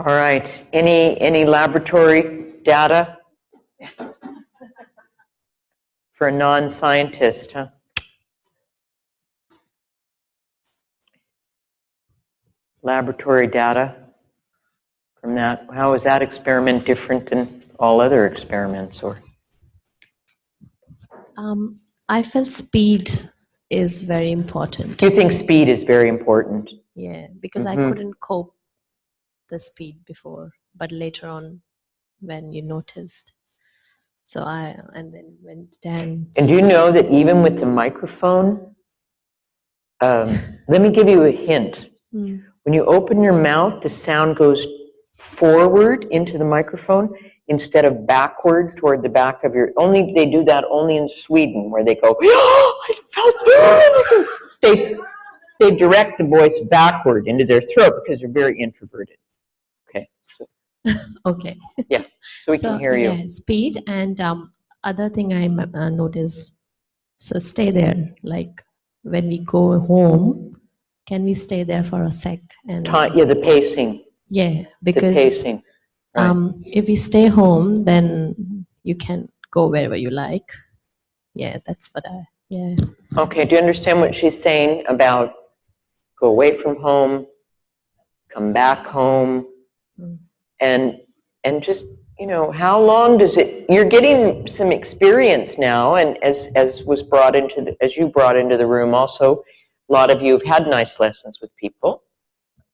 All right. Any laboratory data for a non-scientist, huh? Laboratory data from that. How is that experiment different than all other experiments? Or I felt speed is very important. you think speed is very important? Yeah, because I couldn't cope the speed before, but later on, when you noticed, so and then went down. And do you know that even with the microphone, let me give you a hint. When you open your mouth, the sound goes forward into the microphone instead of backward toward the back of your. They do that only in Sweden, where they go, oh, I felt. They direct the voice backward into their throat because they're very introverted. Okay. So, okay. Yeah. So we can hear you. Yeah, speed and other thing I noticed. So stay there. Like when we go home, can we stay there for a sec? And Yeah, the pacing. Yeah, because the pacing. Right. If we stay home, then you can go wherever you like. Yeah, that's what yeah. Okay, do you understand what she's saying about go away from home, come back home, and just, how long does it, you're getting some experience now, and as was brought into as you brought into the room also, a lot of you have had nice lessons with people,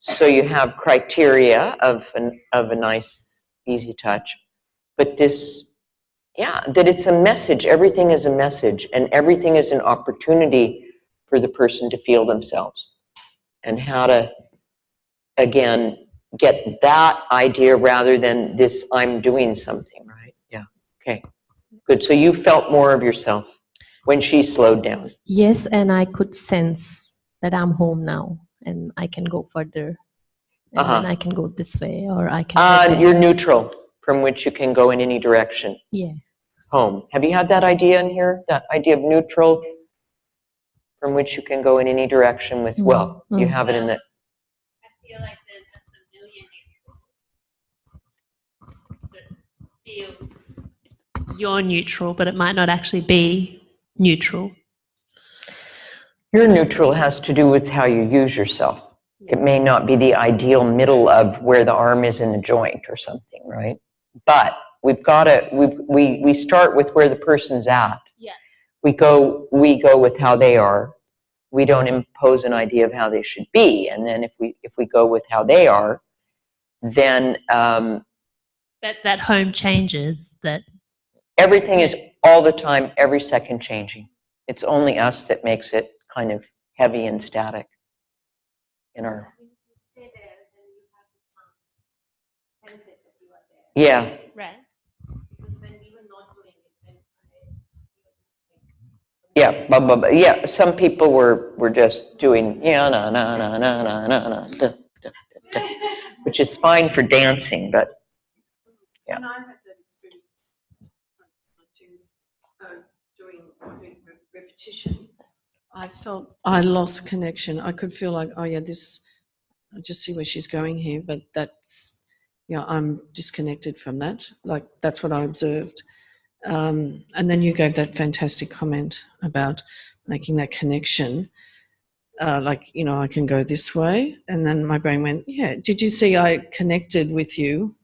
so you have criteria of a nice, easy touch, but that it's a message, everything is a message, and everything is an opportunity for the person to feel themselves, and how to, again, get that idea rather than this, I'm doing something, right? Yeah. Okay. Good. So you felt more of yourself when she slowed down. Yes, and I could sense that I'm home now and I can go further. And then I can go this way, or I can go there. You're neutral, from which you can go in any direction. Yeah. Home. Have you had that idea in here? That idea of neutral, from which you can go in any direction with, you have it in the... I feel like there's a familiar neutral that feels you're neutral, but it might not actually be neutral. Your neutral has to do with how you use yourself. It may not be the ideal middle of where the arm is in the joint or something, right? But we've got to, we start with where the person's at. Yeah. We go with how they are. We don't impose an idea of how they should be. And then if we go with how they are, then that home changes, that everything is all the time, every second changing. It's only us that makes it kind of heavy and static in our... Yeah. Right. Yeah, yeah. Some people were just doing which is fine for dancing, but yeah. When I had that experience doing repetition, I felt I lost connection. I could feel like, oh yeah, I just see where she's going here, but that's, I'm disconnected from that. Like, that's what I observed. And then you gave that fantastic comment about making that connection. I can go this way. And then my brain went, yeah, did you see I connected with you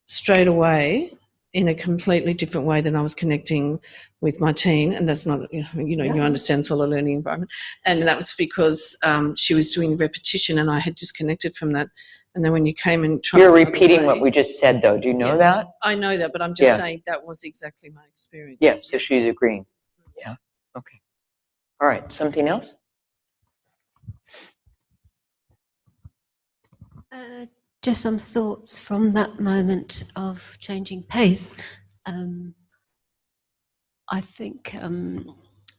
straight away in a completely different way than I was connecting with my teen? And that's not, you understand it's all a learning environment. And that was because she was doing repetition and I had disconnected from that. And then when you came and tried... You're repeating what we just said, though. Do you know that? I know that, but I'm just saying that was exactly my experience. Yeah, so she's agreeing. Yeah, okay. All right, something else? Just some thoughts from that moment of changing pace. I think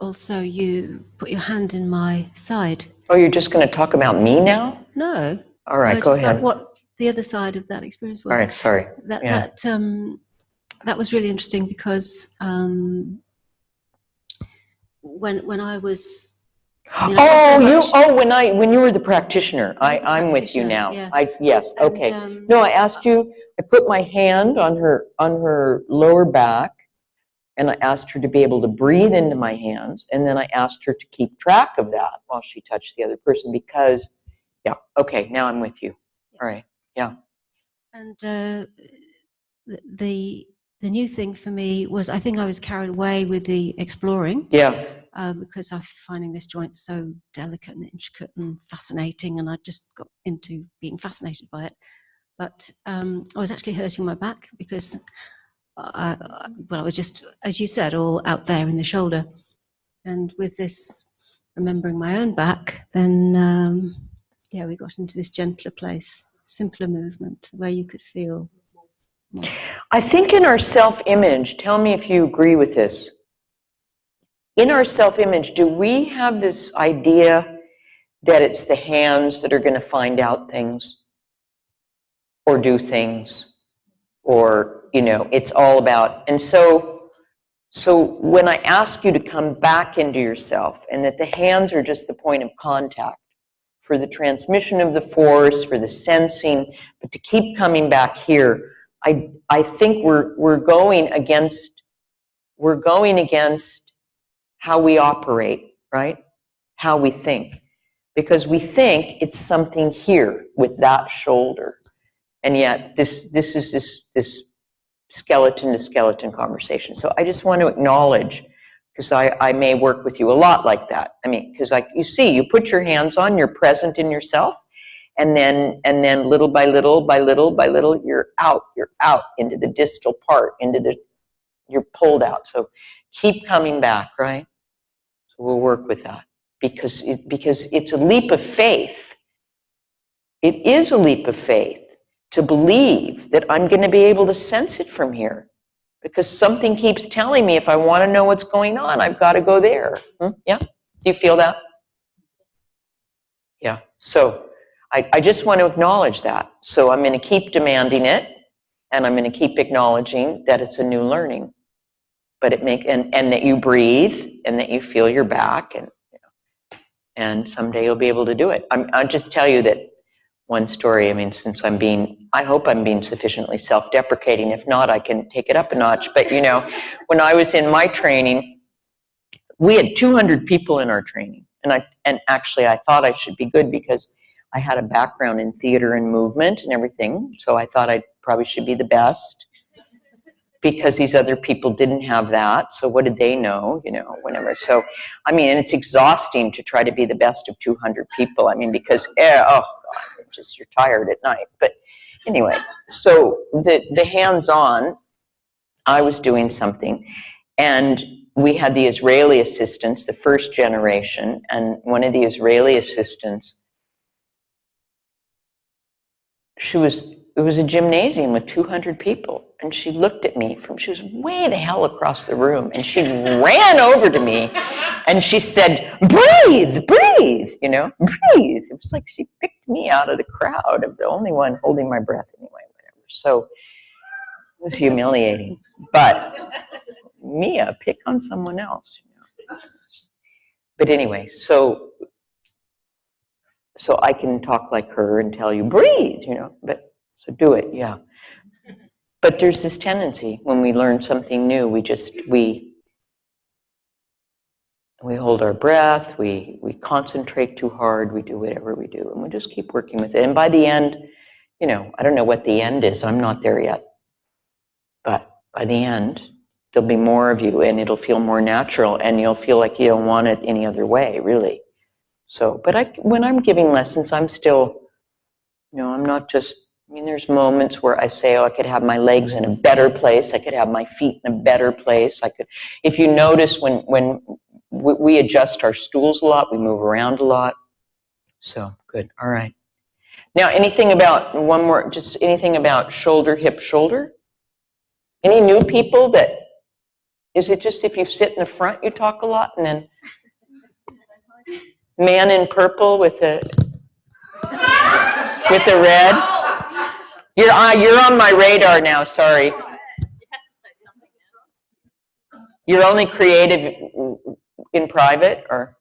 also you put your hand in my side. Oh, you're just going to talk about me now? No. All right, go ahead. What the other side of that experience was. All right, sorry. That was really interesting because when I was You know, not very much. When you were the practitioner, I was the I'm with you practitioner, now. yeah. Yes, And, okay. No, I asked you, I put my hand on her lower back, and I asked her to be able to breathe into my hands, and then I asked her to keep track of that while she touched the other person because, yeah, okay, now I'm with you. All right, yeah. And the new thing for me was I think I was carried away with the exploring. Yeah. Because I'm finding this joint so delicate and intricate and fascinating, and I just got into being fascinated by it. But I was actually hurting my back because I was just, as you said, all out there in the shoulder. And with this, remembering my own back, then we got into this gentler place, simpler movement where you could feel more. I think in our self-image, tell me if you agree with this. In our self-image, do we have this idea that it's the hands that are going to find out things or do things, or, it's all about, and so when I ask you to come back into yourself and that the hands are just the point of contact for the transmission of the force, for the sensing, but to keep coming back here, I think we're going against how we operate, right? How we think. Because we think it's something here with that shoulder. And yet this is this skeleton to skeleton conversation. So I just want to acknowledge, because I may work with you a lot like that. I mean, because you see, you put your hands on, you're present in yourself, and then little by little, you're out into the distal part, you're pulled out. So keep coming back, right? So we'll work with that because it's a leap of faith. It is a leap of faith to believe that I'm going to be able to sense it from here, because something keeps telling me if I want to know what's going on, I've got to go there. Yeah? Do you feel that? Yeah. So I just want to acknowledge that. So I'm going to keep demanding it, and I'm going to keep acknowledging that it's a new learning. But and that you breathe, and that you feel your back, and someday you'll be able to do it. I'll just tell you that one story. I mean, I hope I'm being sufficiently self-deprecating. If not, I can take it up a notch. But when I was in my training, we had 200 people in our training, and actually I thought I should be good because I had a background in theater and movement and everything. So I thought I probably should be the best, because these other people didn't have that. So what did they know, whatever. So, I mean, and it's exhausting to try to be the best of 200 people. I mean, because, God, you're tired at night. But anyway, so the hands-on, I was doing something, and we had the Israeli assistants, the first generation, and one of the Israeli assistants, it was a gymnasium with 200 people. And she looked at me she was way the hell across the room. And she ran over to me and she said, breathe, breathe, breathe. It was like she picked me out of the crowd of the only one holding my breath anyway, whatever. So it was humiliating. But Mia, pick on someone else. But anyway, so I can talk like her and tell you, breathe, but so do it, yeah. But there's this tendency when we learn something new, we hold our breath, we concentrate too hard, we do whatever we do, and we just keep working with it. And by the end, I don't know what the end is, I'm not there yet. But by the end, there'll be more of you, and it'll feel more natural, and you'll feel like you don't want it any other way, really. So, but when I'm giving lessons, I'm still, I'm not just, there's moments where I say, I could have my legs in a better place. I could have my feet in a better place. If you notice when we adjust our stools a lot, we move around a lot. So, good. All right. Now, anything about shoulder, hip, shoulder? Any new people is it just if you sit in the front, you talk a lot, and then man in purple with the red? You're on my radar now, sorry. You're only creative in private, or?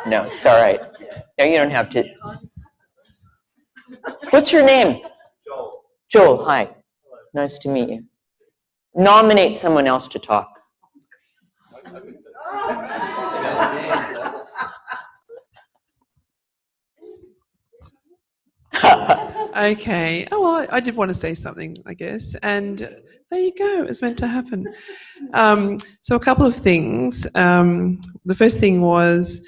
No, it's all right. No, you don't have to. What's your name? Joel. Joel, hi. Nice to meet you. Nominate someone else to talk. Okay. Oh, well, I did want to say something, I guess. And there you go. It was meant to happen. So a couple of things. The first thing was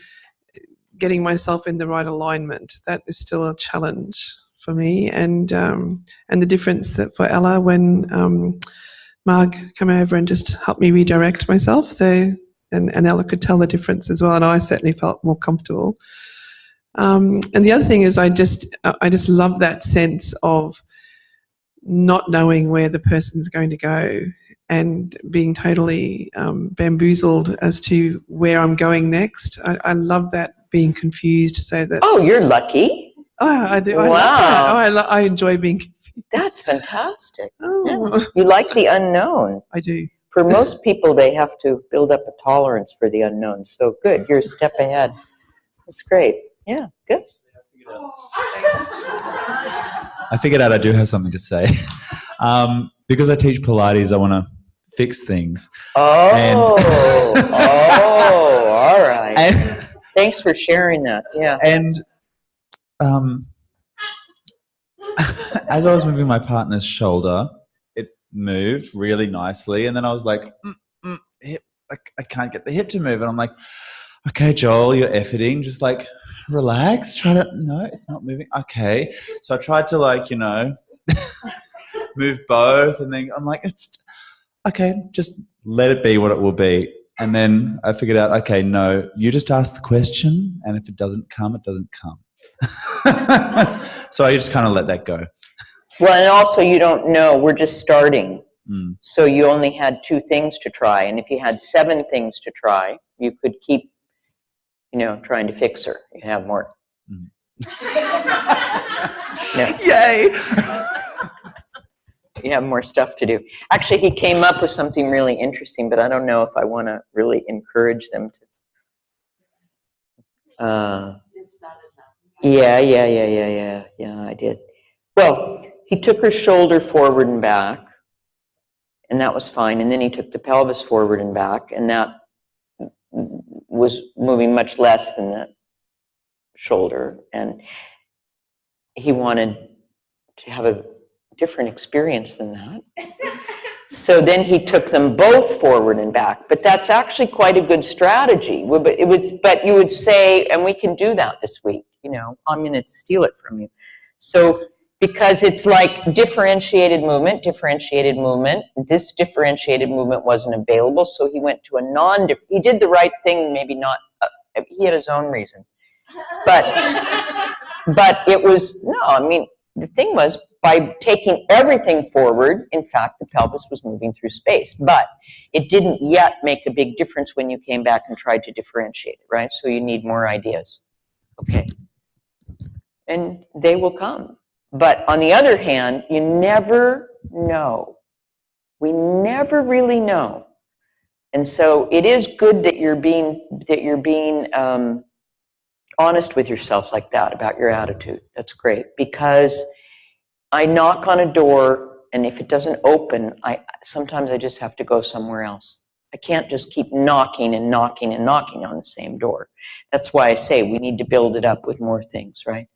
getting myself in the right alignment. That is still a challenge for me. And the difference that for Ella when Marg came over and just helped me redirect myself. So and Ella could tell the difference as well. And I certainly felt more comfortable. And the other thing is I just love that sense of not knowing where the person's going to go and being totally bamboozled as to where I'm going next. I love that, being confused, so that... Oh, you're lucky. Oh, I do. Wow. I love that. I enjoy being confused. That's fantastic. Oh. Yeah. You like the unknown. I do. For most people, they have to build up a tolerance for the unknown. So good, you're a step ahead. That's great. Yeah, good. I figured out I do have something to say. Because I teach Pilates, I want to fix things. Oh, all right. Thanks for sharing that. Yeah. And as I was moving my partner's shoulder, it moved really nicely. And then I was like, hip, I can't get the hip to move. And I'm like, okay, Joel, you're efforting. Just like, relax. No, it's not moving. Okay. So I tried to move both. And then I'm like, it's okay. Just let it be what it will be. And then I figured out, okay, no, you just ask the question. And if it doesn't come, it doesn't come. So I just kind of let that go. Well, and also you don't know. We're just starting. So you only had 2 things to try. And if you had 7 things to try, you could keep trying to fix her. You have more. No. Yay! You have more stuff to do. Actually, he came up with something really interesting, but I don't know if I want to really encourage them to. Yeah, I did. Well, he took her shoulder forward and back, and that was fine. And then he took the pelvis forward and back, and that was moving much less than the shoulder. And he wanted to have a different experience than that. So then he took them both forward and back. But that's actually quite a good strategy. But you would say, and we can do that this week, I'm going to steal it from you. So because it's like differentiated movement. This differentiated movement wasn't available, so he went to a he did the right thing, maybe not, he had his own reason. But it was, the thing was, by taking everything forward, in fact, the pelvis was moving through space. But it didn't yet make a big difference when you came back and tried to differentiate it, right? So you need more ideas. Okay. And they will come. But on the other hand, you never know. We never really know. And so it is good that you're being honest with yourself like that about your attitude. That's great, because I knock on a door, and if it doesn't open, sometimes I just have to go somewhere else. I can't just keep knocking and knocking and knocking on the same door. That's why I say we need to build it up with more things, right?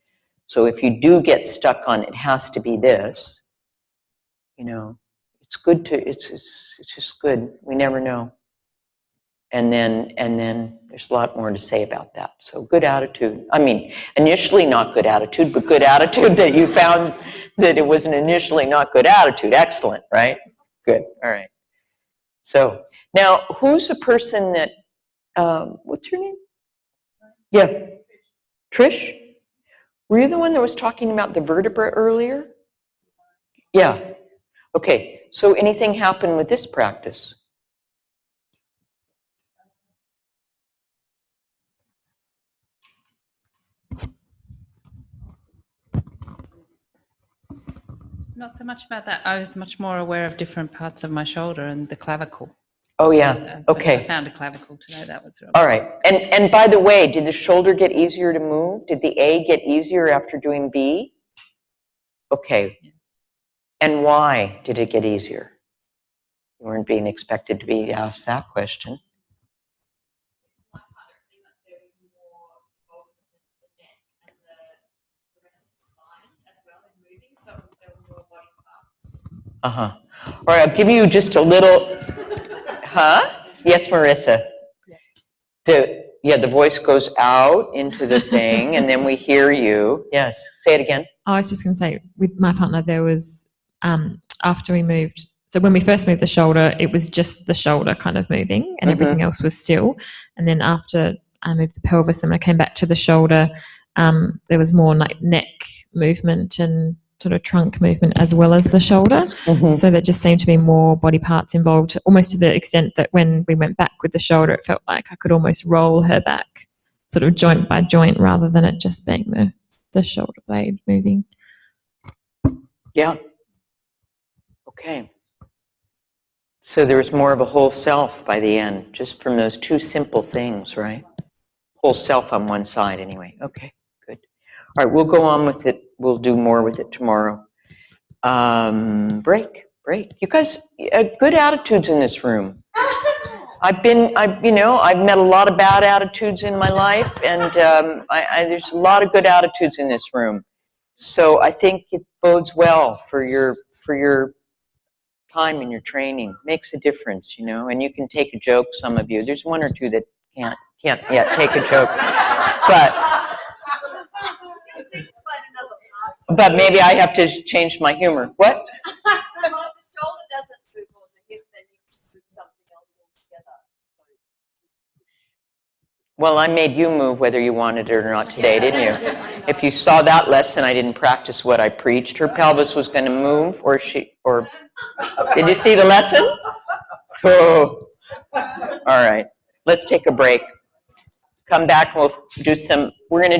So if you do get stuck on it has to be this, it's good to, it's just good. We never know. And then there's a lot more to say about that. So good attitude. Initially not good attitude, but good attitude that you found that it was an initially not good attitude. Excellent, right? Good, all right. So now who's the person that, what's your name? Yeah, Trish? Were you the one that was talking about the vertebra earlier? Yeah. Okay, so anything happened with this practice? Not so much about that. I was much more aware of different parts of my shoulder and the clavicle. Oh, yeah, I okay. found a clavicle today. That was really All right. And by the way, did the shoulder get easier to move? Did the A get easier after doing B? Okay. And why did it get easier? You weren't being expected to be asked that question. Uh-huh. All right, I'll give you just a little, huh? Yes, Marissa. The voice goes out into the thing, and then we hear you. Yes, say it again. I was just going to say, with my partner, there was, after we moved, so when we first moved the shoulder, it was just the shoulder kind of moving and everything else was still. And then after I moved the pelvis, and I came back to the shoulder, there was more like neck movement and sort of trunk movement as well as the shoulder. So there just seemed to be more body parts involved, almost to the extent that when we went back with the shoulder, it felt like I could almost roll her back sort of joint by joint rather than it just being the shoulder blade moving. Yeah. Okay. So there was more of a whole self by the end, just from those two simple things, right? Whole self on one side anyway. Okay, good. All right, we'll go on with it. We'll do more with it tomorrow. Break. You guys, good attitudes in this room. I've met a lot of bad attitudes in my life, and there's a lot of good attitudes in this room. So I think it bodes well for your time and your training. Makes a difference, and you can take a joke, some of you. There's one or two that can't yet take a joke. But maybe I have to change my humor. What? Well, if the shoulder doesn't move on the hip, then you just do something else altogether. Well, I made you move whether you wanted it or not today, didn't you? If you saw that lesson, I didn't practice what I preached. Her pelvis was going to move, or did you see the lesson? Oh. All right. Let's take a break. Come back. We'll do we're going to